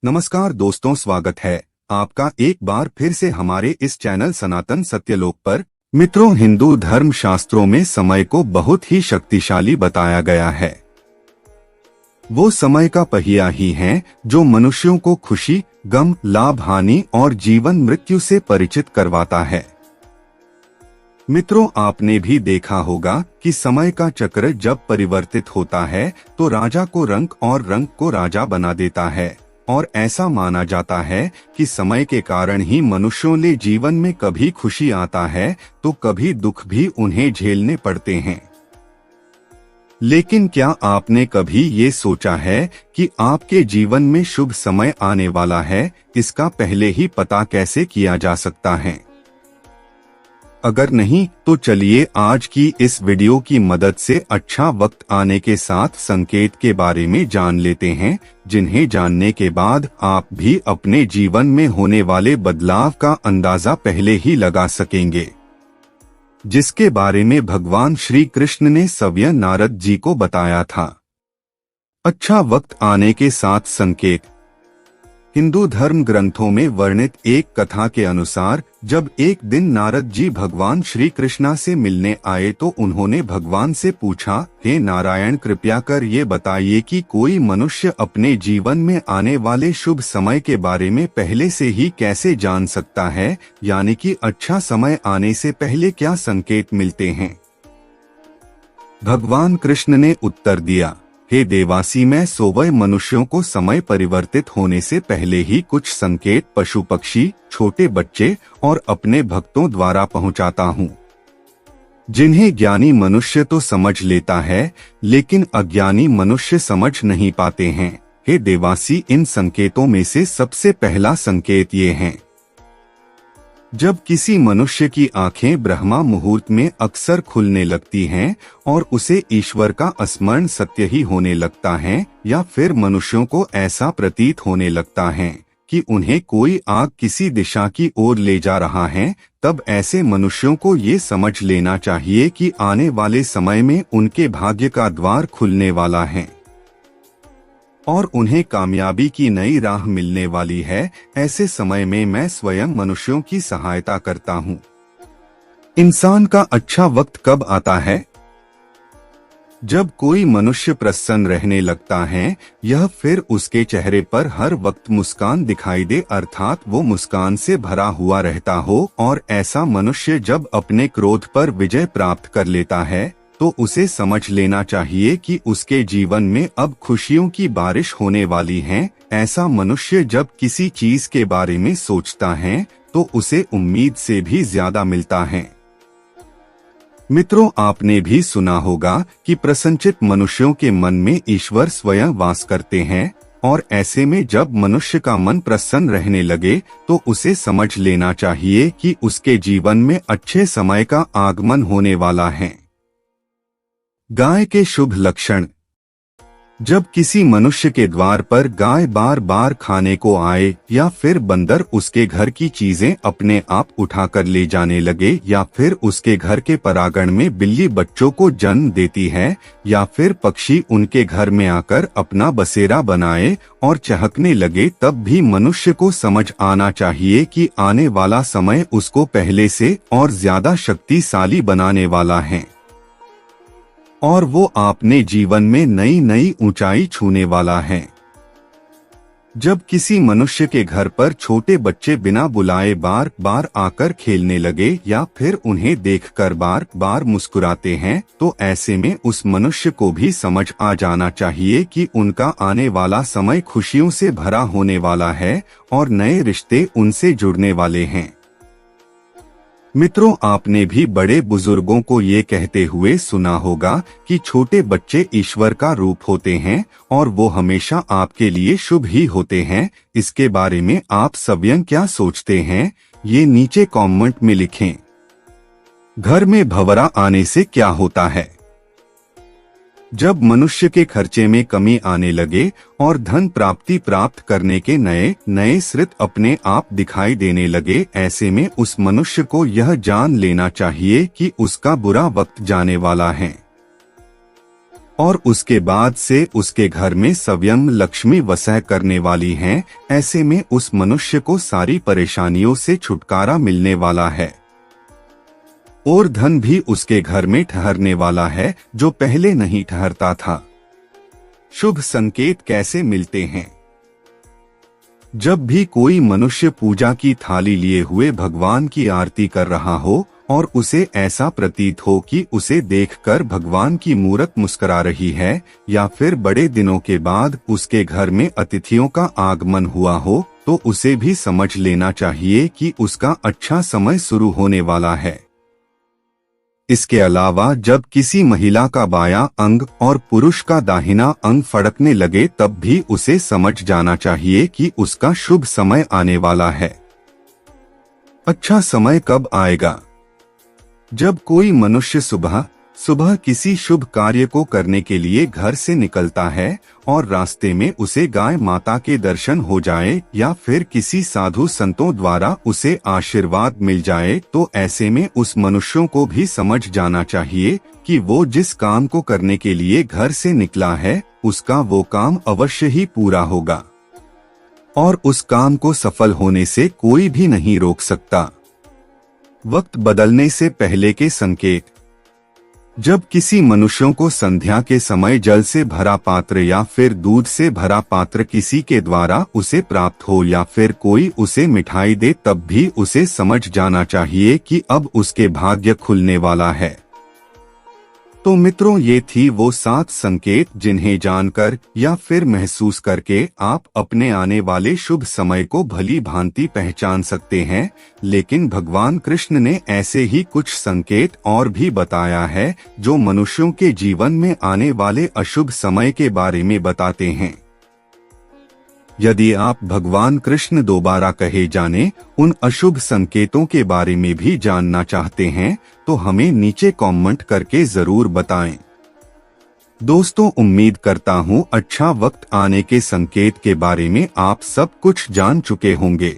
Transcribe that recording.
नमस्कार दोस्तों, स्वागत है आपका एक बार फिर से हमारे इस चैनल सनातन सत्यलोक पर। मित्रों, हिंदू धर्म शास्त्रों में समय को बहुत ही शक्तिशाली बताया गया है। वो समय का पहिया ही है जो मनुष्यों को खुशी, गम, लाभ, हानि और जीवन मृत्यु से परिचित करवाता है। मित्रों, आपने भी देखा होगा कि समय का चक्र जब परिवर्तित होता है तो राजा को रंक और रंक को राजा बना देता है, और ऐसा माना जाता है कि समय के कारण ही मनुष्यों के जीवन में कभी खुशी आता है तो कभी दुख भी उन्हें झेलने पड़ते हैं। लेकिन क्या आपने कभी ये सोचा है कि आपके जीवन में शुभ समय आने वाला है, इसका पहले ही पता कैसे किया जा सकता है? अगर नहीं तो चलिए आज की इस वीडियो की मदद से अच्छा वक्त आने के साथ संकेत के बारे में जान लेते हैं, जिन्हें जानने के बाद आप भी अपने जीवन में होने वाले बदलाव का अंदाजा पहले ही लगा सकेंगे, जिसके बारे में भगवान श्री कृष्ण ने स्वयं नारद जी को बताया था। अच्छा वक्त आने के सात संकेत। हिंदू धर्म ग्रंथों में वर्णित एक कथा के अनुसार जब एक दिन नारद जी भगवान श्री कृष्णा से मिलने आए तो उन्होंने भगवान से पूछा, हे नारायण, कृपया कर ये बताइए कि कोई मनुष्य अपने जीवन में आने वाले शुभ समय के बारे में पहले से ही कैसे जान सकता है, यानी कि अच्छा समय आने से पहले क्या संकेत मिलते हैं? भगवान कृष्ण ने उत्तर दिया, हे देवासी, मैं सोवय मनुष्यों को समय परिवर्तित होने से पहले ही कुछ संकेत पशु पक्षी, छोटे बच्चे और अपने भक्तों द्वारा पहुंचाता हूं, जिन्हें ज्ञानी मनुष्य तो समझ लेता है लेकिन अज्ञानी मनुष्य समझ नहीं पाते हैं। हे देवासी, इन संकेतों में से सबसे पहला संकेत ये है। जब किसी मनुष्य की आंखें ब्रह्मा मुहूर्त में अक्सर खुलने लगती हैं और उसे ईश्वर का स्मरण सत्य ही होने लगता है, या फिर मनुष्यों को ऐसा प्रतीत होने लगता है कि उन्हें कोई आग किसी दिशा की ओर ले जा रहा है, तब ऐसे मनुष्यों को ये समझ लेना चाहिए कि आने वाले समय में उनके भाग्य का द्वार खुलने वाला है और उन्हें कामयाबी की नई राह मिलने वाली है। ऐसे समय में मैं स्वयं मनुष्यों की सहायता करता हूँ। इंसान का अच्छा वक्त कब आता है? जब कोई मनुष्य प्रसन्न रहने लगता है, यह फिर उसके चेहरे पर हर वक्त मुस्कान दिखाई दे, अर्थात वो मुस्कान से भरा हुआ रहता हो। और ऐसा मनुष्य जब अपने क्रोध पर विजय प्राप्त कर लेता है तो उसे समझ लेना चाहिए कि उसके जीवन में अब खुशियों की बारिश होने वाली है। ऐसा मनुष्य जब किसी चीज के बारे में सोचता है तो उसे उम्मीद से भी ज्यादा मिलता है। मित्रों, आपने भी सुना होगा कि प्रसन्नचित्त मनुष्यों के मन में ईश्वर स्वयं वास करते हैं, और ऐसे में जब मनुष्य का मन प्रसन्न रहने लगे तो उसे समझ लेना चाहिए कि उसके जीवन में अच्छे समय का आगमन होने वाला है। गाय के शुभ लक्षण। जब किसी मनुष्य के द्वार पर गाय बार बार खाने को आए, या फिर बंदर उसके घर की चीजें अपने आप उठाकर ले जाने लगे, या फिर उसके घर के परागण में बिल्ली बच्चों को जन्म देती है, या फिर पक्षी उनके घर में आकर अपना बसेरा बनाए और चहकने लगे, तब भी मनुष्य को समझ आना चाहिए कि आने वाला समय उसको पहले से और ज्यादा शक्तिशाली बनाने वाला है और वो आपने जीवन में नई नई ऊंचाई छूने वाला है। जब किसी मनुष्य के घर पर छोटे बच्चे बिना बुलाए बार बार आकर खेलने लगे, या फिर उन्हें देखकर बार बार मुस्कुराते हैं, तो ऐसे में उस मनुष्य को भी समझ आ जाना चाहिए कि उनका आने वाला समय खुशियों से भरा होने वाला है और नए रिश्ते उनसे जुड़ने वाले हैं। मित्रों, आपने भी बड़े बुजुर्गों को ये कहते हुए सुना होगा कि छोटे बच्चे ईश्वर का रूप होते हैं और वो हमेशा आपके लिए शुभ ही होते हैं। इसके बारे में आप स्वयं क्या सोचते हैं, ये नीचे कमेंट में लिखें। घर में भंवरा आने से क्या होता है? जब मनुष्य के खर्चे में कमी आने लगे और धन प्राप्ति प्राप्त करने के नए नए स्रोत अपने आप दिखाई देने लगे, ऐसे में उस मनुष्य को यह जान लेना चाहिए कि उसका बुरा वक्त जाने वाला है और उसके बाद से उसके घर में स्वयं लक्ष्मी वसह करने वाली हैं। ऐसे में उस मनुष्य को सारी परेशानियों से छुटकारा मिलने वाला है और धन भी उसके घर में ठहरने वाला है, जो पहले नहीं ठहरता था। शुभ संकेत कैसे मिलते हैं? जब भी कोई मनुष्य पूजा की थाली लिए हुए भगवान की आरती कर रहा हो और उसे ऐसा प्रतीत हो कि उसे देखकर भगवान की मूरत मुस्कुरा रही है, या फिर बड़े दिनों के बाद उसके घर में अतिथियों का आगमन हुआ हो, तो उसे भी समझ लेना चाहिए कि उसका अच्छा समय शुरू होने वाला है। इसके अलावा जब किसी महिला का बायां अंग और पुरुष का दाहिना अंग फड़कने लगे, तब भी उसे समझ जाना चाहिए कि उसका शुभ समय आने वाला है। अच्छा समय कब आएगा? जब कोई मनुष्य सुबह सुबह किसी शुभ कार्य को करने के लिए घर से निकलता है और रास्ते में उसे गाय माता के दर्शन हो जाए या फिर किसी साधु संतों द्वारा उसे आशीर्वाद मिल जाए, तो ऐसे में उस मनुष्यों को भी समझ जाना चाहिए कि वो जिस काम को करने के लिए घर से निकला है, उसका वो काम अवश्य ही पूरा होगा और उस काम को सफल होने से कोई भी नहीं रोक सकता। वक्त बदलने से पहले के संकेत। जब किसी मनुष्यों को संध्या के समय जल से भरा पात्र या फिर दूध से भरा पात्र किसी के द्वारा उसे प्राप्त हो या फिर कोई उसे मिठाई दे, तब भी उसे समझ जाना चाहिए कि अब उसके भाग्य खुलने वाला है। तो मित्रों, ये थी वो 7 संकेत जिन्हें जानकर या फिर महसूस करके आप अपने आने वाले शुभ समय को भली भांति पहचान सकते हैं। लेकिन भगवान कृष्ण ने ऐसे ही कुछ संकेत और भी बताया है जो मनुष्यों के जीवन में आने वाले अशुभ समय के बारे में बताते हैं। यदि आप भगवान कृष्ण दोबारा कहे जाने उन अशुभ संकेतों के बारे में भी जानना चाहते हैं, तो हमें नीचे कमेंट करके जरूर बताएं। दोस्तों, उम्मीद करता हूँ अच्छा वक्त आने के संकेत के बारे में आप सब कुछ जान चुके होंगे।